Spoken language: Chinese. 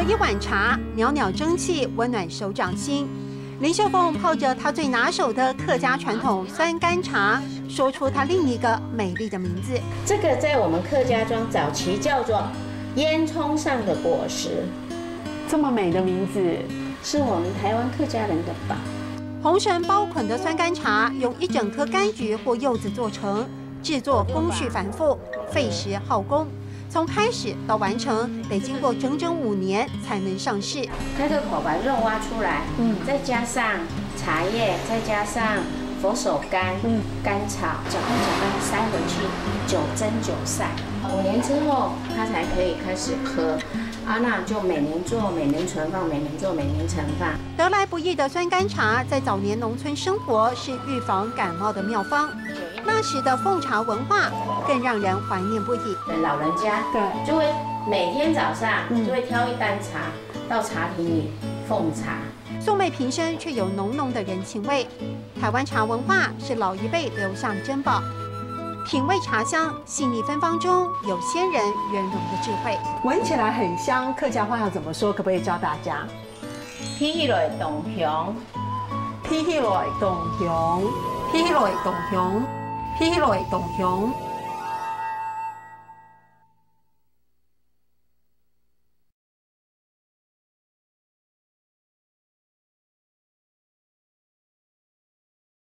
一碗茶，袅袅蒸汽，温暖手掌心。林秀凤泡着她最拿手的客家传统酸甘茶，说出她另一个美丽的名字。这个在我们客家庄早期叫做烟囱上的果实，这么美的名字，是我们台湾客家人的宝。红绳包捆的酸甘茶，用一整颗柑橘或柚子做成，制作工序繁复，费时耗工。从开始到完成，得经过整整5年才能上市。开个口，把肉挖出来，再加上茶叶，再加上佛手柑，甘草，搅拌塞回去，9蒸9晒。5年之后，它才可以开始喝。那就每年做，每年存放，每年做，每年存放。得来不易的酸甘茶，在早年农村生活是预防感冒的妙方。那时的奉茶文化更让人怀念不已。老人家就会每天早上就会挑一担茶到茶亭里奉茶。素昧平生，却有浓浓的人情味。台湾茶文化是老一辈留下的珍宝。品味茶香，细腻芬芳中有先人圆融的智慧。闻起来很香，客家话要怎么说？可不可以教大家？披起来动香，披起来动香，披起来动香，披起来动香。